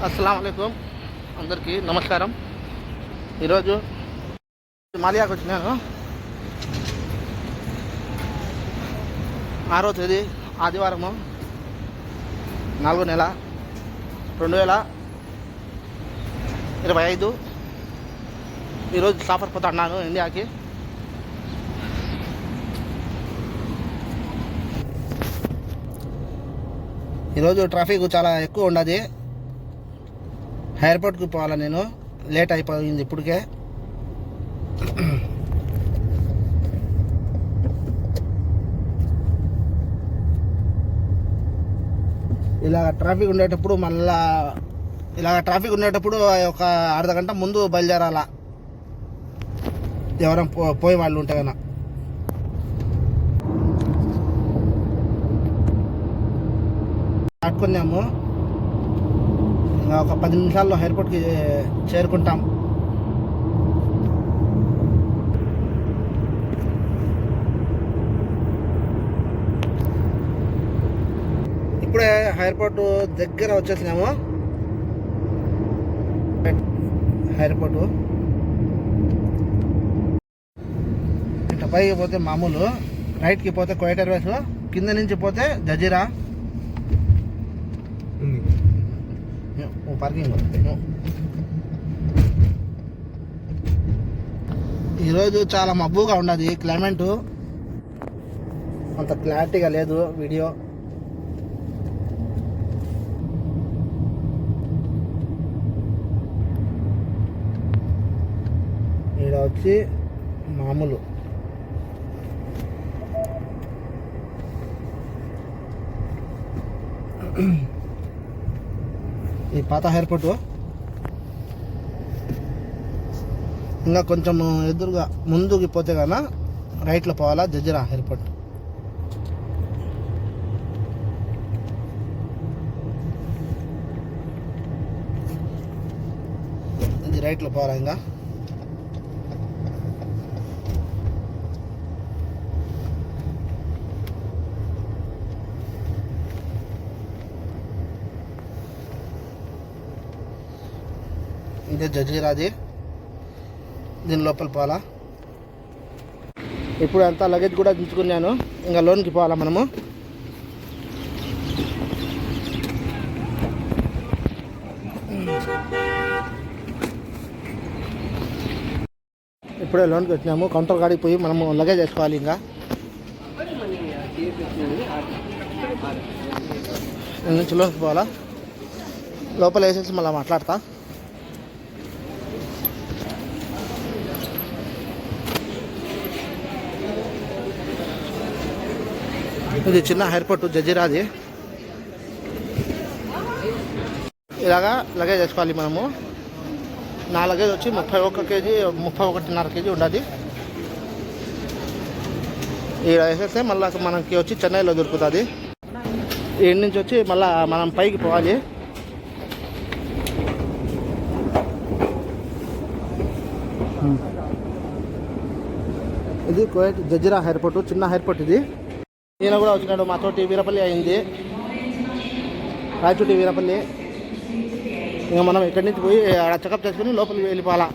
అస్సలాము అలైకుం అందరికీ నమస్కారం. ఈరోజు మాలియాకు వచ్చినాను. 6వ తేదీ ఆదివారము 4వ నెల 2025. ఈరోజు సఫర్ పోతున్నాను ఇండియాకి. ఈరోజు ట్రాఫిక్ చాలా ఎక్కువ ఉన్నది. ఎయిర్పోర్ట్కి పోవాలా, నేను లేట్ అయిపోయింది ఇప్పటికే. ఇలాగ ట్రాఫిక్ ఉండేటప్పుడు ఒక అర్ధ గంట ముందు బయలుదేరాలా, ఎవరైనా పోయే వాళ్ళు ఉంటే కన్నా. పట్టుకున్నాము, ఇంకా ఒక 10 నిమిషాల్లో ఎయిర్పోర్ట్కి చేరుకుంటాం. ఇప్పుడే ఎయిర్పోర్ట్ దగ్గర వచ్చేసినాము. ఎయిర్పోర్టు ఇంకా పైకి పోతే మామూలు, రైట్కి పోతే కువైట్ ఎయిర్వేస్, కింద నుంచి పోతే జజీరా పార్కింగ్. ఈరోజు చాలా మబ్బుగా ఉన్నది క్లైమేట్, అంత క్లారిటీగా లేదు వీడియో. ఇక్కడ వచ్చి మామూలు ఈ పాత ఎయిర్పోర్టు. ఇంకా కొంచెం ఎదురుగా ముందుకి పోతే కన్నా రైట్లో పోవాలా, జజీరా ఎయిర్పోర్ట్. ఇది రైట్లో పోవాలా. ఇంకా ఇదే జజీరాది, దీని లోపల పోవాలా. ఇప్పుడు అంతా లగేజ్ కూడా దించుకున్నాను, ఇంకా లోన్కి పోవాలా మనము. ఇప్పుడే లోన్కి వచ్చినాము. కౌంటర్ కాడికి పోయి మనము లగేజ్ వేసుకోవాలి. ఇంకా నుంచి లోన్కి పోవాలా. లోపల వేసేసి మళ్ళీ మాట్లాడతా. ఇది చిన్న ఎయిర్పోర్ట్ జజీరాది. ఇలాగా లగేజ్ వేసుకోవాలి మనము. నా లగేజ్ వచ్చి 31 కేజీ 31.5 కేజీ ఉండదు. ఇలా వేసేస్తే మళ్ళీ మనకి వచ్చి చెన్నైలో దొరుకుతుంది. ఇక్కడి నుంచి వచ్చి మళ్ళీ మనం పైకి పోవాలి. ఇది కువైట్ జజీరా ఎయిర్పోర్ట్, చిన్న ఎయిర్పోర్ట్ ఇది. ఈయన కూడా వచ్చినాడు, మాతోటి వీరపల్లి అయింది, రాయచోటి వీరపల్లి. ఇంకా మనం ఇక్కడి నుంచి పోయి అక్కడ చెకప్ చేసుకుని లోపలికి వెళ్ళిపోవాలా.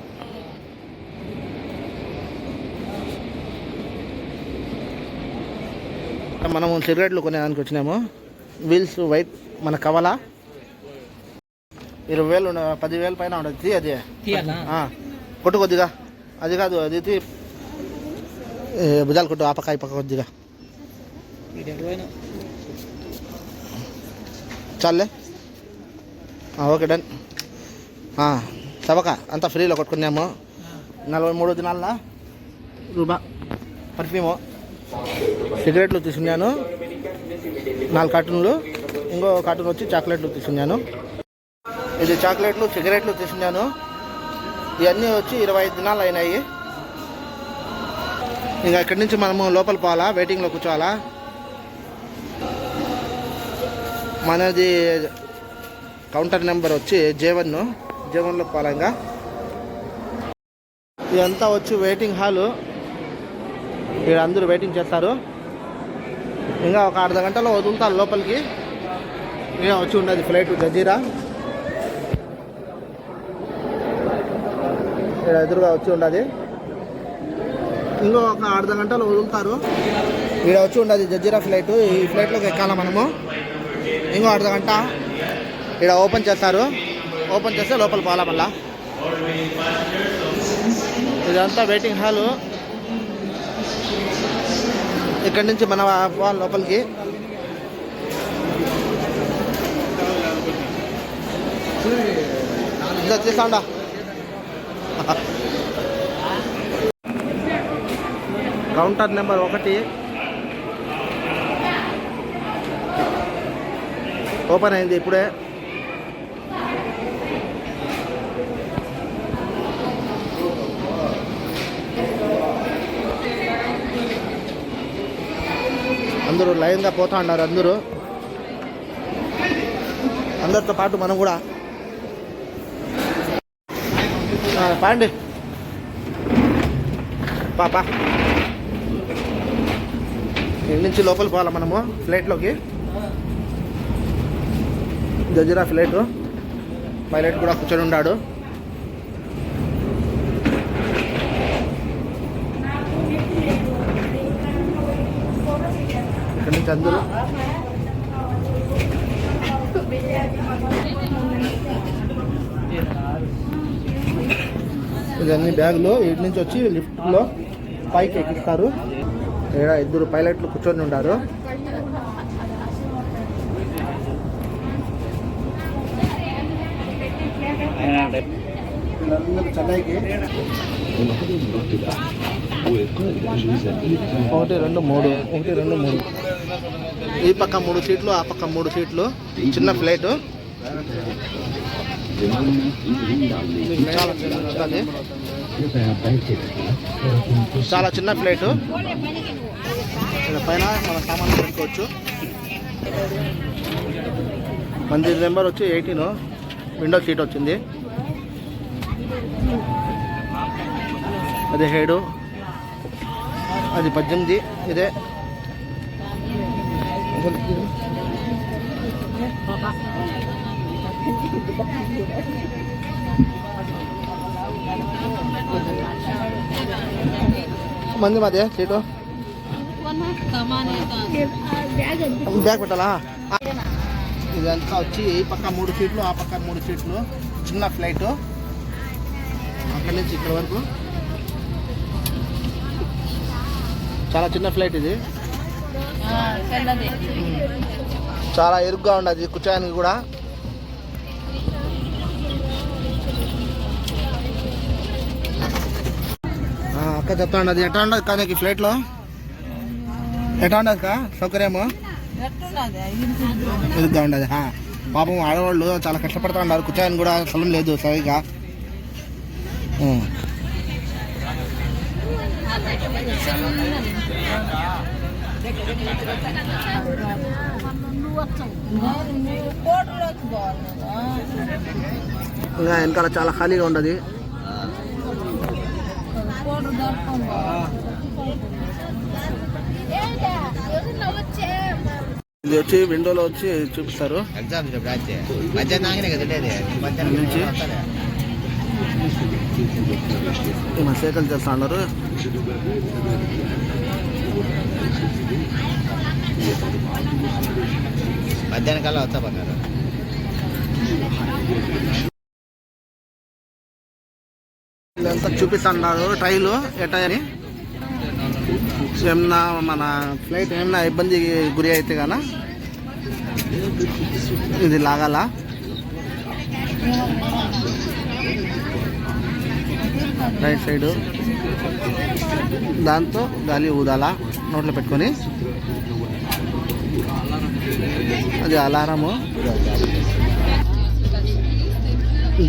మనము సిగరెట్లు కొనేదానికి వచ్చినాము. వీల్స్ వైట్ మన కవలా 20,000 10,000 పైన ఉండొచ్చు. అది కొట్టు కొద్దిగా, అది కాదు, అది భుజాలు కొట్టు, ఆ పక్క ఈ పక్క కొద్దిగా చాలే. Okay done. తవక అంతా ఫ్రీలో కొట్టుకున్నాము. 43 దినాల రూబా పర్ఫ్యూము. సిగరెట్లు తీసుకున్నాను 4 కార్టూన్లు. ఇంకో కార్టూన్ వచ్చి చాక్లెట్లు తీసుకున్నాను. ఇది చాక్లెట్లు సిగరెట్లు తీసుకున్నాను. ఇవన్నీ వచ్చి 25 దినాలు అయినాయి. ఇంకా ఇక్కడి నుంచి మనము లోపల పోవాలా, వెయిటింగ్లో కూర్చోవాలా. మనది కౌంటర్ నెంబర్ వచ్చి J1లో పోవాలా. ఇంకా ఇదంతా వచ్చి వెయిటింగ్ హాలు. ఇక్కడ అందరూ వెయిటింగ్ చేస్తారు. ఇంకా ఒక అర్ధ గంటలో వదులుతారు లోపలికి. ఇంకా వచ్చి ఉన్నది ఫ్లైట్ జజీరా. ఇక్కడ ఎదురుగా వచ్చి ఉండదు. ఇంకో ఒక అర్ధ గంటలో వదులుతారు. ఇక్కడ వచ్చి ఉండదు జజీరా ఫ్లైట్. ఈ ఫ్లైట్లోకి ఎక్కాల మనము. ఇంకో అర్ధ గంట ఇక్కడ ఓపెన్ చేస్తారు. ఓపెన్ చేస్తే లోపల పోవాలా మళ్ళా. ఇదంతా వెయిటింగ్ హాలు. ఇక్కడి నుంచి మన పోవాలి లోపలికి. ఇలా చేస్తాండా. కౌంటర్ నెంబర్ 1 ఓపెన్ అయింది ఇప్పుడే. అందరూ లైన్గా పోతా ఉన్నారు. అందరితో పాటు మనం కూడా పాండి పాపా. ఇక్కడి నుంచి లోపల పోవాలా మనము ఫ్లైట్లోకి. Jazeera flight. పైలట్ కూడా కూర్చొని ఉన్నాడు. ఇక్కడి నుంచి అందరూ ఇదన్నీ బ్యాగులు. ఇటు నుంచి వచ్చి లిఫ్ట్లో పైకి ఎక్కిస్తారు. ఇక్కడ 2 పైలట్లు కూర్చొని ఉన్నారు. చెన్నైకి 1, 2, 3 ఈ పక్క 3 సీట్లు, ఆ పక్క 3 సీట్లు. చిన్న ఫ్లైట్. చాలా చిన్న ఫ్లైట్. పైన మన సామాన్లు పెట్టుకోవచ్చు. మంది నెంబర్ వచ్చి 18. విండో సీట్ వచ్చింది. 17, అది 18. ఇదే మంది మాదే సీటు. బ్యాగ్ పెట్టాలా. ఇదంతా వచ్చి ఈ పక్క 3 సీట్లు, ఆ పక్క 3 సీట్లు. చిన్న ఫ్లైట్. అక్కడి నుంచి ఇక్కడ వరకు చాలా చిన్న ఫ్లైట్ ఇది. చాలా ఇరుగ్గా ఉండదు కూర్చోడానికి కూడా. అక్క చెప్తా ఉండదు ఎట్లా ఉండదు కానీ ఫ్లైట్లో ఎట్లా ఉండదు కా సౌకర్యము ఇరుగ్గా ఉండదు. పాపం ఆడవాళ్ళు చాలా కష్టపడుతూ ఉన్నారు. కూర్చోడానికి కూడా స్థలం లేదు సరిగా. ఇంకా వెనకాల చాలా ఖాళీగా ఉండదు. ఇది వచ్చి విండోలో వచ్చి చూపిస్తారు. మా సైకిల్ చేస్తా ఉన్నారు. మధ్యాహ్నం కల్లా వస్తా పన్నారు. ఇదంతా చూపిస్తున్నారు ట్రైలు ఎట్టా అని. ఏమన్నా మన ఫ్లైట్ ఏమన్నా ఇబ్బందికి గురి అయితే గాన ఇది లాగాల. రైట్ సైడు దాంతో గాలి ఊదాలా నోట్లో పెట్టుకొని. అది అలారము.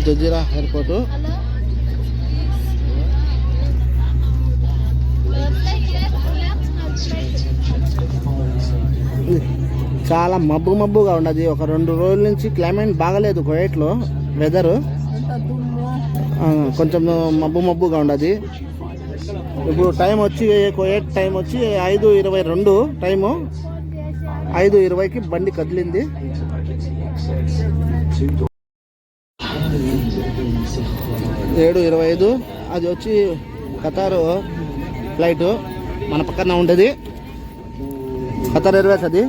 Jazeera airport. చాలా మబ్బుగా ఉన్నది. ఒక 2 రోజుల నుంచి క్లైమేట్ బాగలేదు కువైట్లో. వెదరు కొంచెం మబ్బుగా ఉన్నది. ఇప్పుడు టైం వచ్చి కువైట్ టైం వచ్చి 5:22 టైము. 5:20కి బండి కదిలింది. 7:25 అది వచ్చి ఖతారు ఫ్లైట్ మన పక్కన ఉండేది ఖతార్ ఎయిర్వేస్. అది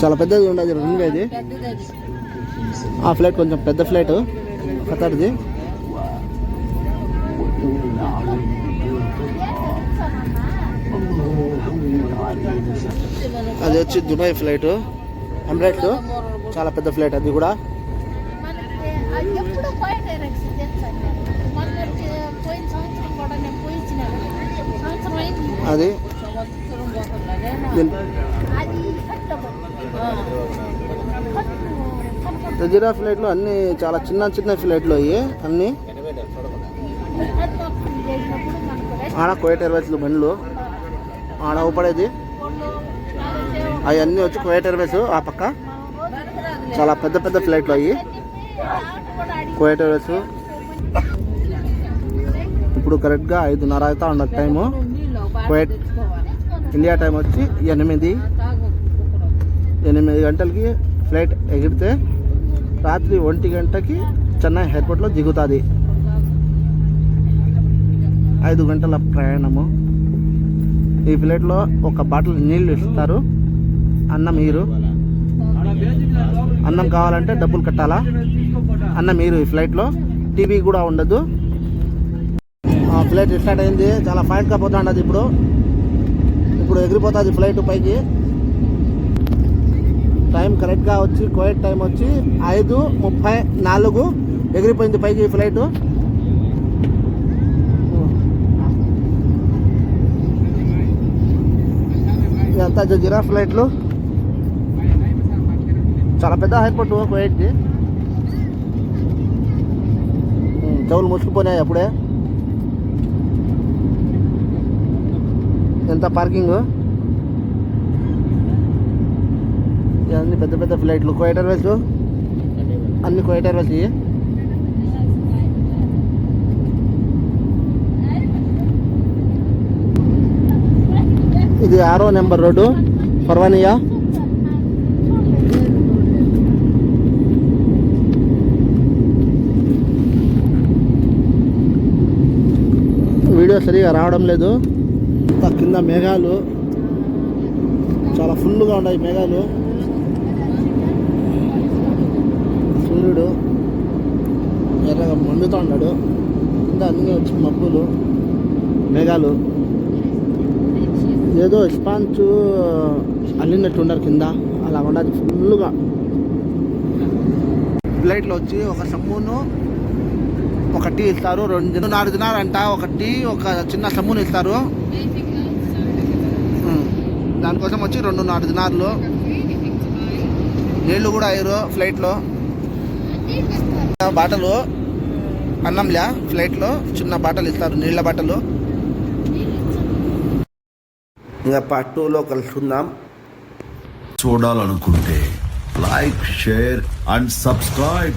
చాలా పెద్దది ఉండదు ఉండేది. ఆ ఫ్లైట్ కొంచెం పెద్ద ఫ్లైట్ ఖతార్ది. అది వచ్చి దుబాయ్ ఫ్లైట్ ఎమిరేట్స్, చాలా పెద్ద ఫ్లైట్ అది కూడా. అది జజీరా ఫ్లైట్లు అన్నీ చాలా చిన్న చిన్న ఫ్లైట్లు అయ్యి అన్నీ. ఆడ కువైట్ ఎయిర్వేస్ బండ్లు ఆడ ఊపడేది అవన్నీ వచ్చి కువైట్ ఎయిర్వేస్. ఆ పక్క చాలా పెద్ద పెద్ద ఫ్లైట్లు అయ్యి కువైట్ ఎయిర్వేస్. ఇప్పుడు కరెక్ట్గా 5:30 అవుతా ఉండదు టైము. కువైట్ ఇండియా టైం వచ్చి 8 గంటలకి ఫ్లైట్ ఎగిరితే రాత్రి 1 గంటకి చెన్నై ఎయిర్పోర్ట్లో దిగుతుంది. 5 గంటల ప్రయాణము. ఈ ఫ్లైట్లో ఒక బాటిల్ నీళ్ళు ఇస్తారు. అన్నం కావాలంటే డబ్బులు కట్టాలా. అన్నం మీరు ఈ ఫ్లైట్లో. టీవీ కూడా ఉండదు. ఫ్లైట్ స్టార్ట్ అయింది. చాలా ఫాస్ట్గా పోతా ఉండదు. ఇప్పుడు ఎగిరిపోతుంది ఫ్లైట్ పైకి. టైం కరెక్ట్గా వచ్చి కువైట్ టైం వచ్చి 5:34 ఎగిరిపోయింది పైకి ఈ ఫ్లైట్. ఇదంతా జజీరా ఫ్లైట్లు. చాలా పెద్ద ఎయిర్పోర్ట్ కువైట్ది. చెవులు మూసుకుపోయినాయి అప్పుడే. ఎంత పార్కింగ్. ఇవన్నీ పెద్ద పెద్ద ఫ్లైట్లు కువైట్ ఎయిర్వేస్. అన్ని కువైట్ ఎయిర్వేస్. ఇది 6వ నెంబర్ రోడ్డు పర్వానియా. వీడియో సరిగా రావడం లేదు. కింద మేఘాలు చాలా ఫుల్గా ఉన్నాయి. మేఘాలు, సూర్యుడు ఎర్రగా మండుతూ ఉన్నాడు. కింద అన్నీ వచ్చి మబ్బులు, మేఘాలు. ఏదో స్పాంచ్ అల్లినట్టు ఉండరు కింద, అలా ఉండదు ఫుల్గా. ఫ్లైట్లో వచ్చి ఒక సమ్మును ఒక టీ ఇస్తారు. 2.5 దినార్ అంట ఒక టీ, ఒక చిన్న సమ్మును ఇస్తారు. దానికోసం వచ్చి 2.5 దినార్లు. నీళ్ళు కూడా అయ్యారు ఫ్లైట్లో. బాటలు అన్నంలే ఫ్లైట్లో చిన్న బాటలు ఇస్తారు, నీళ్ళ బాటలు. ఇంకా పార్ట్ 2లో కలుసుకుందాం. చూడాలనుకుంటే లైక్, షేర్ అండ్ సబ్స్క్రైబ్.